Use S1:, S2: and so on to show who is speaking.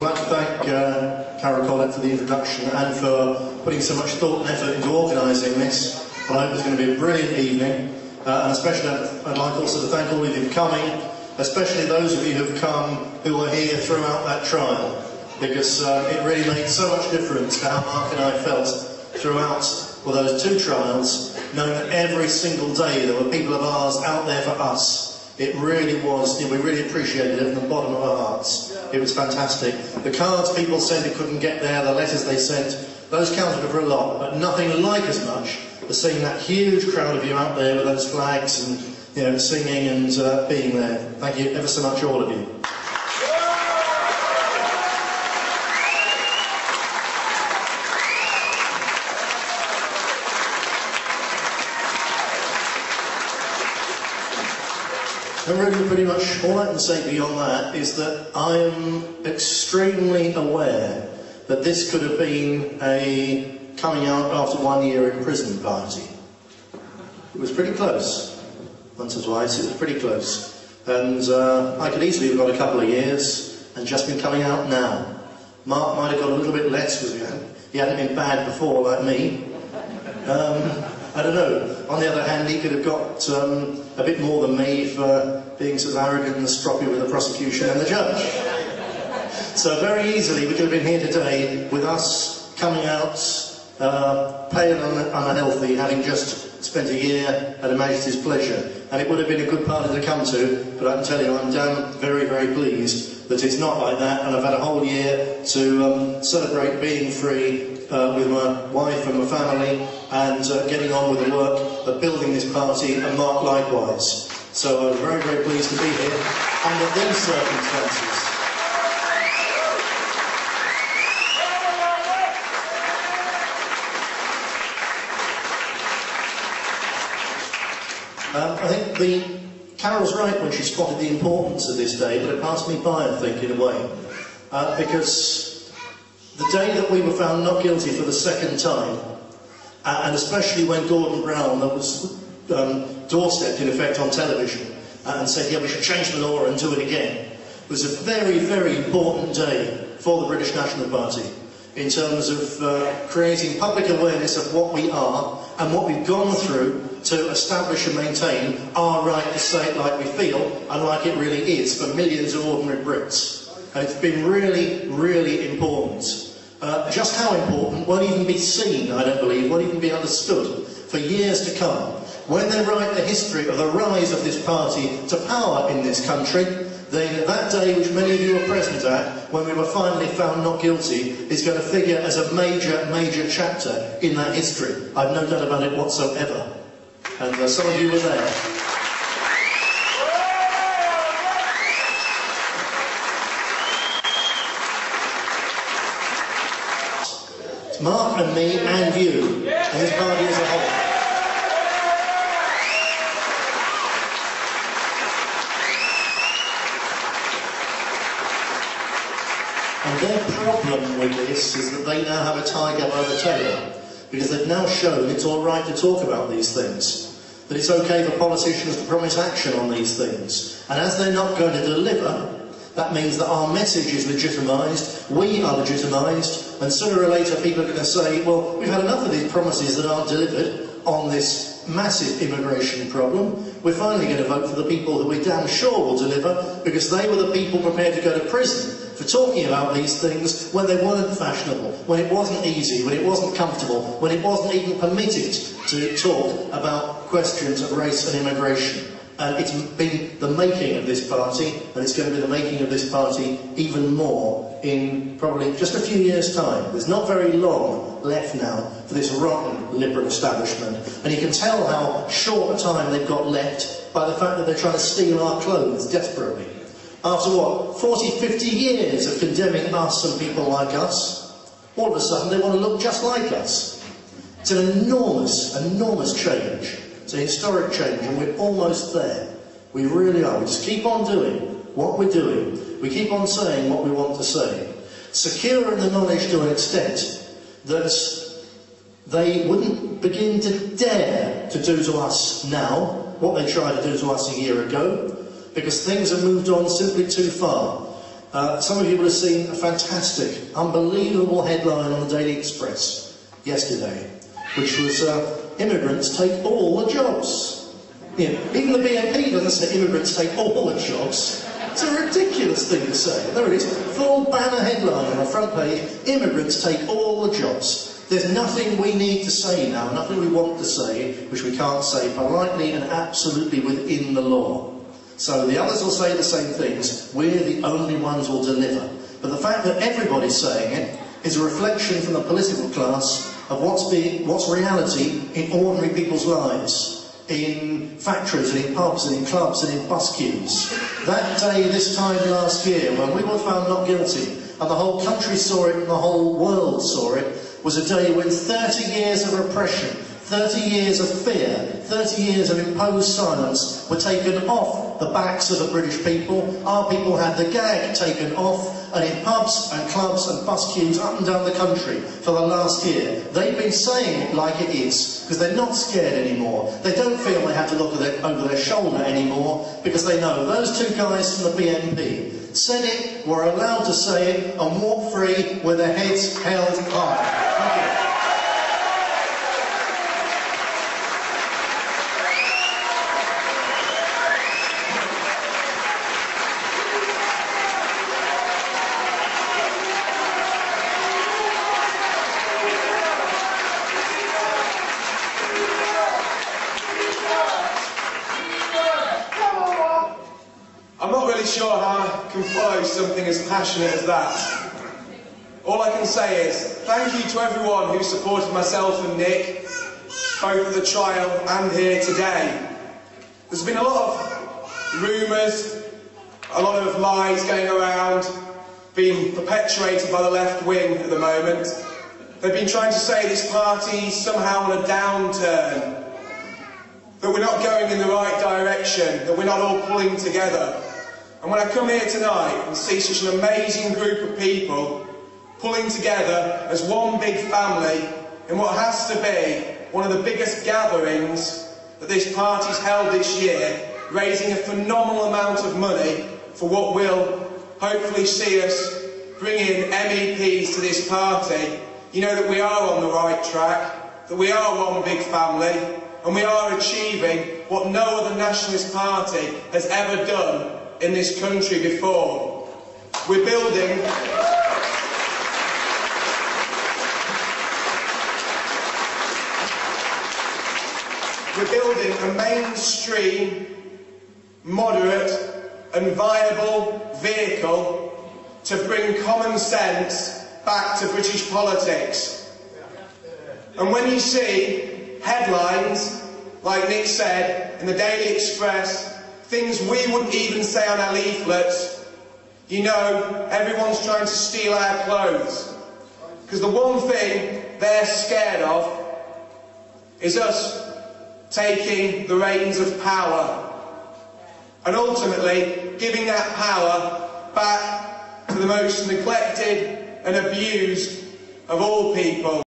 S1: I'd like to thank Collett for the introduction and for putting so much thought and effort into organising this. I hope it's going to be a brilliant evening, and especially I'd like also to thank all of you for coming, especially those of you who've come who were here throughout that trial, because it really made so much difference to how Mark and I felt throughout those two trials, knowing that every single day there were people of ours out there for us. It really was, we really appreciated it from the bottom of our hearts. It was fantastic. The cards people sent who couldn't get there, the letters they sent, those counted for a lot, but nothing like as much as seeing that huge crowd of you out there with those flags and singing and being there. Thank you ever so much, all of you. And really pretty much all I can say beyond that is that I am extremely aware that this could have been a coming out after 1 year in prison party. It was pretty close. Once or twice it was pretty close. And I could easily have got a couple of years and just been coming out now. Mark might have got a little bit less because he hadn't been bad before like me. I don't know. On the other hand, he could have got a bit more than me for being sort of arrogant and stroppy with the prosecution and the judge. So very easily we could have been here today with us coming out pale and unhealthy, having just spent a year at Her Majesty's pleasure. And it would have been a good party to come to, but I can tell you I'm damn very, very pleased that it's not like that, and I've had a whole year to celebrate being free with my wife and my family, and getting on with the work of building this party, and Mark likewise. So I'm very, very pleased to be here under these circumstances. I think Carol's right when she spotted the importance of this day, but it passed me by, I think, in a way. Because the day that we were found not guilty for the second time, and especially when Gordon Brown was doorstepped in effect on television and said, yeah, we should change the law and do it again, was a very, very important day for the British National Party in terms of creating public awareness of what we are and what we've gone through to establish and maintain our right to say it like we feel and like it really is for millions of ordinary Brits. And it's been really, really important. Just how important won't even be seen, I don't believe, won't even be understood for years to come. When they write the history of the rise of this party to power in this country, then that day, which many of you were present at, when we were finally found not guilty, is going to figure as a major, major chapter in that history. I've no doubt about it whatsoever. And some of you were there. It's Mark and me and you, and this party as a whole. And their problem with this is that they now have a tiger by the tail, because they've now shown it's all right to talk about these things, that it's okay for politicians to promise action on these things. And as they're not going to deliver, that means that our message is legitimised, we are legitimised, and sooner or later people are going to say, well, we've had enough of these promises that aren't delivered on this massive immigration problem. We're finally going to vote for the people who we're damn sure will deliver, because they were the people prepared to go to prison for talking about these things when they weren't fashionable, when it wasn't easy, when it wasn't comfortable, when it wasn't even permitted to talk about questions of race and immigration. And it's been the making of this party, and it's going to be the making of this party even more in probably just a few years' time. There's not very long left now for this rotten Liberal establishment, and you can tell how short a time they've got left by the fact that they're trying to steal our clothes desperately. After what, 40, 50 years of condemning us and people like us, all of a sudden they want to look just like us. It's an enormous, enormous change. It's a historic change, and we're almost there. We really are. We just keep on doing what we're doing. We keep on saying what we want to say. Secure in the knowledge to an extent that they wouldn't begin to dare to do to us now what they tried to do to us a year ago, because things have moved on simply too far. Some of you will have seen a fantastic, unbelievable headline on the Daily Express yesterday, which was immigrants take all the jobs. You know, even the BNP doesn't say immigrants take all the jobs. It's a ridiculous thing to say. There it is, full banner headline on the front page, immigrants take all the jobs. There's nothing we need to say now, nothing we want to say, which we can't say politely and absolutely within the law. So the others will say the same things, we're the only ones who will deliver. But the fact that everybody's saying it is a reflection from the political class of what's reality in ordinary people's lives, in factories and in pubs and in clubs and in bus queues. That day this time last year, when we were found not guilty, and the whole country saw it and the whole world saw it, was a day when 30 years of repression, 30 years of fear, 30 years of imposed silence were taken off the backs of the British people. Our people had the gag taken off, and in pubs and clubs and bus queues up and down the country for the last year, they've been saying it like it is, because they're not scared anymore. They don't feel they have to look over their shoulder anymore, because they know those two guys from the BNP said it, were allowed to say it, and walk free with their heads held high. Thank you.
S2: I'm not really sure how I can follow something as passionate as that. All I can say is thank you to everyone who supported myself and Nick, both at the trial and here today. There's been a lot of rumours, a lot of lies going around, being perpetuated by the left wing at the moment. They've been trying to say this party's somehow on a downturn, that we're not going in the right direction, that we're not all pulling together. And when I come here tonight and see such an amazing group of people pulling together as one big family in what has to be one of the biggest gatherings that this party's held this year, raising a phenomenal amount of money for what will hopefully see us bring in MEPs to this party, you know that we are on the right track, that we are one big family, and we are achieving what no other nationalist party has ever done in this country before. We're building a mainstream, moderate and viable vehicle to bring common sense back to British politics. And when you see headlines, like Nick said, in the Daily Express, things we wouldn't even say on our leaflets, you know everyone's trying to steal our clothes. Because the one thing they're scared of is us taking the reins of power and ultimately giving that power back to the most neglected and abused of all people.